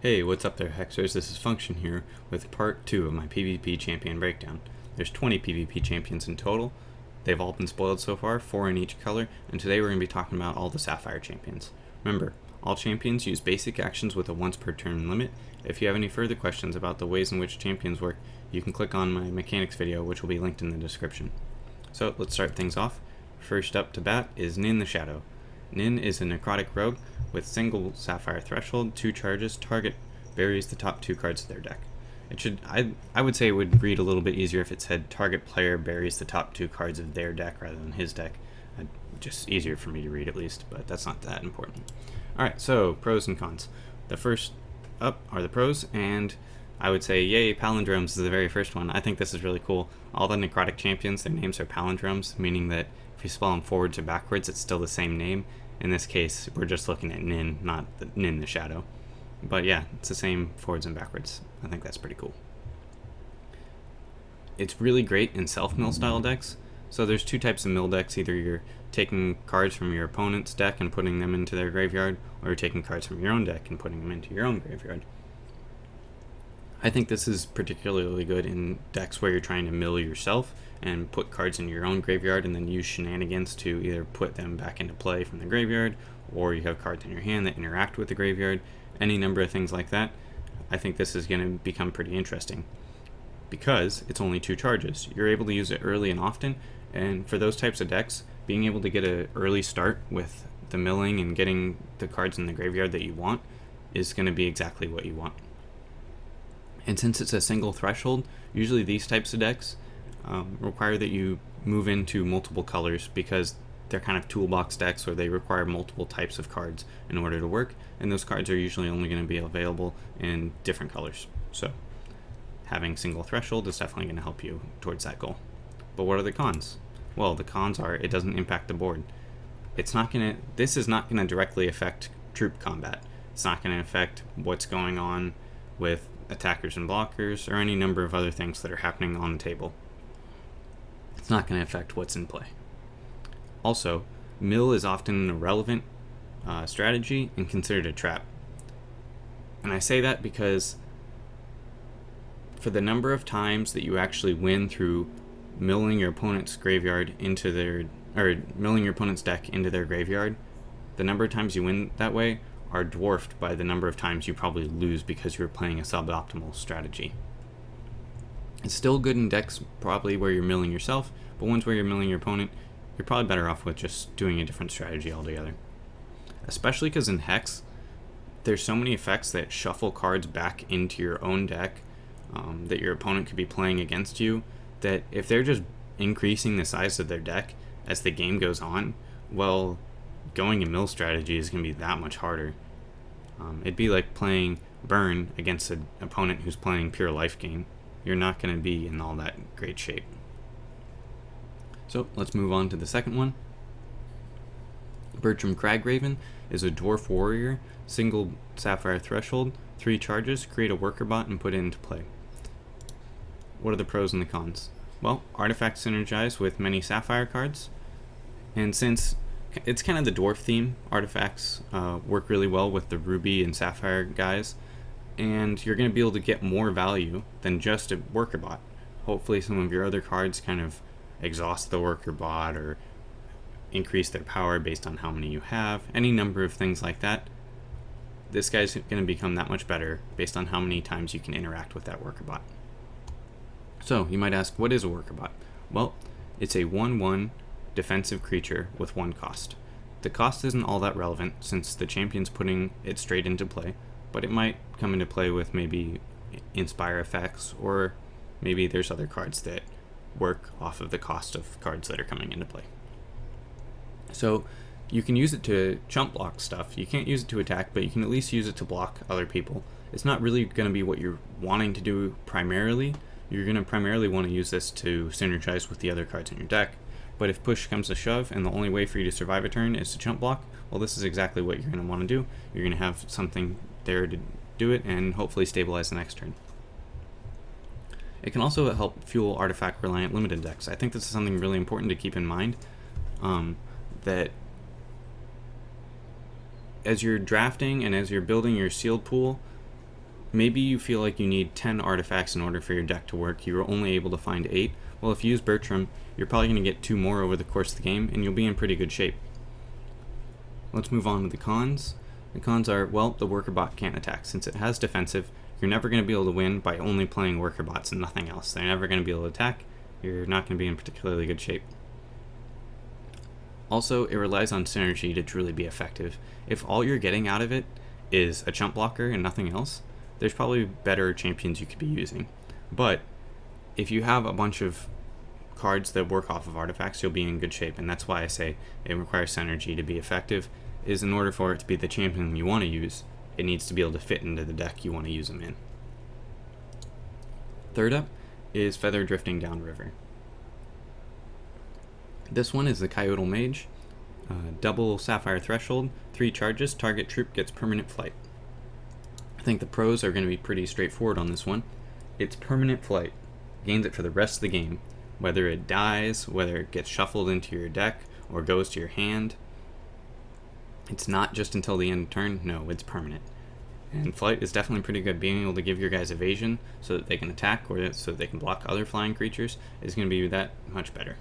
Hey, what's up there, Hexers? This is Function here with part 2 of my PvP champion breakdown. There's 20 PvP champions in total. They've all been spoiled so far, 4 in each color, and today we're going to be talking about all the Sapphire champions. Remember, all champions use basic actions with a once per turn limit. If you have any further questions about the ways in which champions work, you can click on my mechanics video, which will be linked in the description. So let's start things off. First up to bat is Nin the Shadow. Nin is a necrotic rogue with single Sapphire threshold, 2 charges, target buries the top 2 cards of their deck. It should, I would say it would read a little bit easier if it said target player buries the top 2 cards of their deck rather than his deck. Just easier for me to read at least, but that's not that important. Alright, so pros and cons. The first up are the pros, and I would say yay, palindromes is the very first one. I think this is really cool. All the necrotic champions, their names are palindromes, meaning that if you spell them forwards or backwards, it's still the same name. In this case, we're just looking at Nin, not Nin the Shadow. But yeah, it's the same forwards and backwards. I think that's pretty cool. It's really great in self-mill style decks. So there's 2 types of mill decks. Either you're taking cards from your opponent's deck and putting them into their graveyard, or you're taking cards from your own deck and putting them into your own graveyard. I think this is particularly good in decks where you're trying to mill yourself and put cards in your own graveyard and then use shenanigans to either put them back into play from the graveyard, or you have cards in your hand that interact with the graveyard, any number of things like that. I think this is going to become pretty interesting because it's only 2 charges. You're able to use it early and often, and for those types of decks, being able to get an early start with the milling and getting the cards in the graveyard that you want is going to be exactly what you want. And since it's a single threshold, usually these types of decks require that you move into multiple colors because they're kind of toolbox decks where they require multiple types of cards in order to work, and those cards are usually only going to be available in different colors. So having single threshold is definitely going to help you towards that goal. But what are the cons? Well, the cons are it doesn't impact the board. This is not going to directly affect troop combat. It's not going to affect what's going on with attackers and blockers or any number of other things that are happening on the table. It's not going to affect what's in play. Also, mill is often an irrelevant strategy and considered a trap. And I say that because for the number of times that you actually win through milling your opponent's graveyard into their, or milling your opponent's deck into their graveyard, the number of times you win that way are dwarfed by the number of times you probably lose because you're playing a suboptimal strategy. It's still good in decks probably where you're milling yourself, but ones where you're milling your opponent, you're probably better off with just doing a different strategy altogether. Especially because in Hex, there's so many effects that shuffle cards back into your own deck that your opponent could be playing against you, that if they're just increasing the size of their deck as the game goes on, well, going a mill strategy is going to be that much harder. It'd be like playing Burn against an opponent who's playing pure life gain. You're not going to be in all that great shape. So let's move on to the second one. Bertram Crag Raven is a dwarf warrior, single Sapphire threshold, 3 charges, create a worker bot and put it into play. What are the pros and the cons? Well, artifacts synergize with many Sapphire cards, and since it's kind of the dwarf theme, artifacts work really well with the Ruby and Sapphire guys, and you're going to be able to get more value than just a worker bot. Hopefully some of your other cards kind of exhaust the worker bot or increase their power based on how many you have, any number of things like that. This guy's going to become that much better based on how many times you can interact with that worker bot. So you might ask, what is a worker bot? Well, it's a 1/1 defensive creature with 1 cost. The cost isn't all that relevant since the champion's putting it straight into play, but it might come into play with maybe inspire effects, or maybe there's other cards that work off of the cost of cards that are coming into play. So you can use it to chump block stuff. You can't use it to attack, but you can at least use it to block other people. It's not really going to be what you're wanting to do primarily. You're going to primarily want to use this to synergize with the other cards in your deck. But if push comes to shove and the only way for you to survive a turn is to chump block, well, this is exactly what you're going to want to do. You're going to have something there to do it and hopefully stabilize the next turn. It can also help fuel artifact reliant limited decks. I think this is something really important to keep in mind, that as you're drafting and as you're building your sealed pool, Maybe you feel like you need 10 artifacts in order for your deck to work. You were only able to find 8. Well, if you use Bertram, you're probably going to get 2 more over the course of the game, and you'll be in pretty good shape. Let's move on to the cons. The cons are, well, the worker bot can't attack. Since it has defensive, you're never going to be able to win by only playing worker bots and nothing else. They're never going to be able to attack. You're not going to be in particularly good shape. Also, it relies on synergy to truly be effective. If all you're getting out of it is a chump blocker and nothing else, there's probably better champions you could be using. But if you have a bunch of cards that work off of artifacts, you'll be in good shape, and that's why I say it requires synergy to be effective. Is in order for it to be the champion you want to use, it needs to be able to fit into the deck you want to use them in. Third up is Feather Drifting Downriver. This one is the Coyotal Mage. Double Sapphire Threshold, 3 charges, target troop gets permanent flight. I think the pros are going to be pretty straightforward on this one. It's permanent flight. Gains it for the rest of the game. Whether it dies, whether it gets shuffled into your deck, or goes to your hand. It's not just until the end of turn, no, it's permanent. And flight is definitely pretty good. Being able to give your guys evasion so that they can attack or so that they can block other flying creatures is going to be that much better.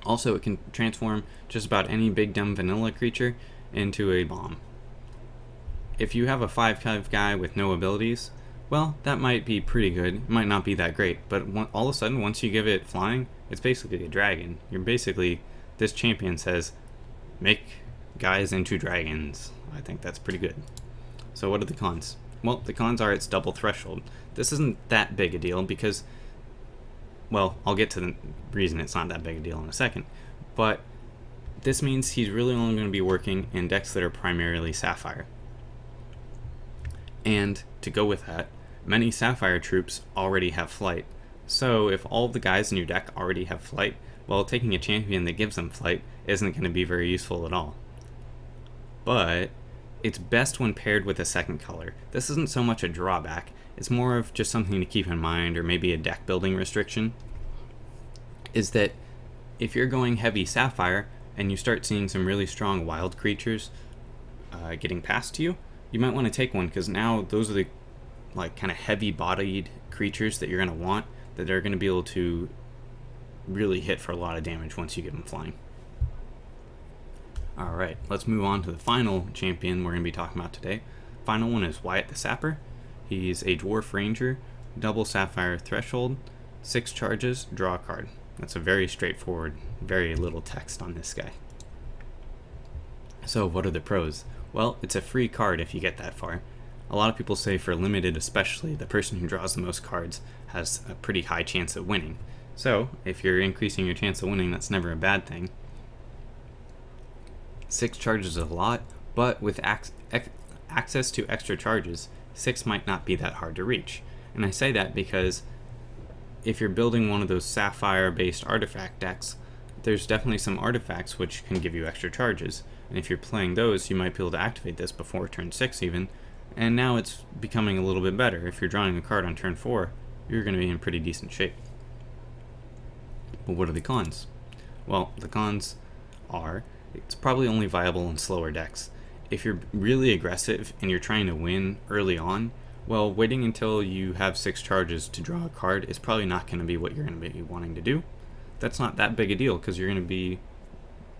Also, it can transform just about any big dumb vanilla creature into a bomb. If you have a 5/5 guy with no abilities, well, that might be pretty good. It might not be that great, but all of a sudden, once you give it flying, it's basically a dragon. You're basically, this champion says, make guys into dragons. I think that's pretty good. So what are the cons? Well, the cons are it's double threshold. This isn't that big a deal because, well, I'll get to the reason it's not that big a deal in a second, but this means he's really only going to be working in decks that are primarily Sapphire. And to go with that, many Sapphire troops already have flight. So if all of the guys in your deck already have flight, well, taking a champion that gives them flight isn't going to be very useful at all. But it's best when paired with a second color. This isn't so much a drawback, it's more of just something to keep in mind, or maybe a deck building restriction, is that if you're going heavy Sapphire and you start seeing some really strong wild creatures getting past you, you might want to take one, because now those are the kind of heavy bodied creatures that you're going to want, that are going to be able to really hit for a lot of damage once you get them flying. Alright, let's move on to the final champion we're going to be talking about today. Final one is Wyatt the Sapphire. He's a Dwarf Ranger, double Sapphire Threshold, 6 charges, draw a card. That's a very straightforward, very little text on this guy. So what are the pros? Well, it's a free card if you get that far. A lot of people say for limited especially, the person who draws the most cards has a pretty high chance of winning. So if you're increasing your chance of winning, that's never a bad thing. 6 charges is a lot, but with access to extra charges, 6 might not be that hard to reach. And I say that because if you're building one of those Sapphire based artifact decks, there's definitely some artifacts which can give you extra charges. And if you're playing those, you might be able to activate this before turn 6 even, and now it's becoming a little bit better. If you're drawing a card on turn 4, you're going to be in pretty decent shape. But what are the cons? Well, the cons are it's probably only viable in slower decks. If you're really aggressive and you're trying to win early on, well, waiting until you have 6 charges to draw a card is probably not going to be what you're going to be wanting to do. That's not that big a deal, because you're going to be...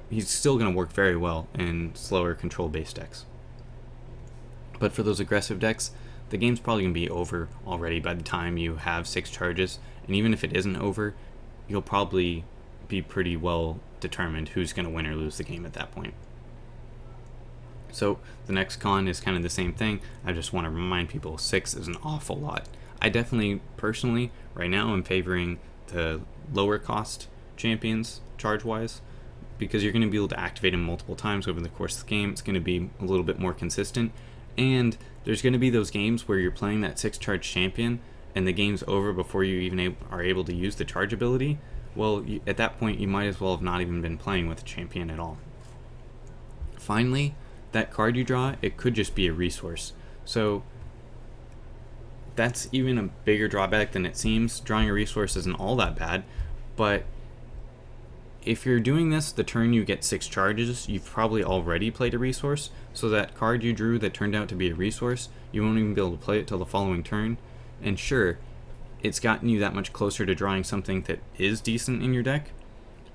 he's still going to work very well in slower control-based decks. But for those aggressive decks, the game's probably going to be over already by the time you have 6 charges, and even if it isn't over, you'll probably be pretty well determined who's going to win or lose the game at that point. So the next con is kind of the same thing. I just want to remind people 6 is an awful lot. I definitely, personally, right now I'm favoring the lower cost champions charge-wise, because you're going to be able to activate them multiple times over the course of the game. It's going to be a little bit more consistent, and there's going to be those games where you're playing that 6 charge champion and the game's over before you even are able to use the charge ability. Well, at that point you might as well have not even been playing with the champion at all. Finally, that card you draw, it could just be a resource. So that's even a bigger drawback than it seems. Drawing a resource isn't all that bad, but if you're doing this the turn you get 6 charges, you've probably already played a resource, so that card you drew that turned out to be a resource, you won't even be able to play it till the following turn. And sure, it's gotten you that much closer to drawing something that is decent in your deck,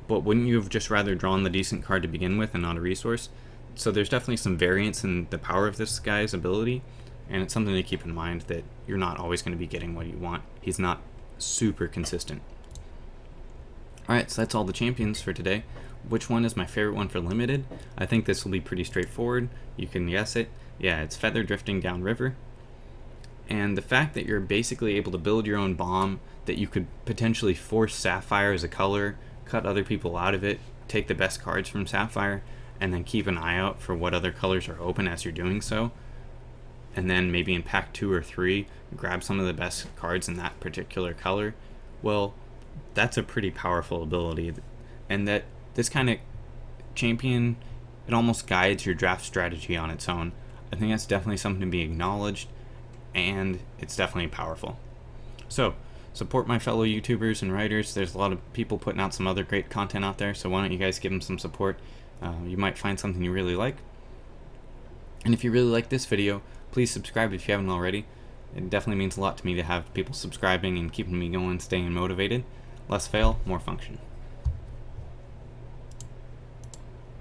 but wouldn't you have just rather drawn the decent card to begin with and not a resource? So there's definitely some variance in the power of this guy's ability, and it's something to keep in mind that you're not always going to be getting what you want. He's not super consistent. Alright, so that's all the champions for today. Which one is my favorite one for limited? I think this will be pretty straightforward. You can guess it. Yeah, it's Feather Drifting Downriver. And the fact that you're basically able to build your own bomb, that you could potentially force Sapphire as a color, cut other people out of it, take the best cards from Sapphire, and then keep an eye out for what other colors are open as you're doing so. And then maybe in pack 2 or 3, grab some of the best cards in that particular color. Well, that's a pretty powerful ability. And that this kind of champion, it almost guides your draft strategy on its own. I think that's definitely something to be acknowledged, and it's definitely powerful. So, support my fellow YouTubers and writers. There's a lot of people putting out some other great content out there, so why don't you guys give them some support? You might find something you really like. And if you really like this video, please subscribe if you haven't already. It definitely means a lot to me to have people subscribing and keeping me going, staying motivated. Less fail, more function.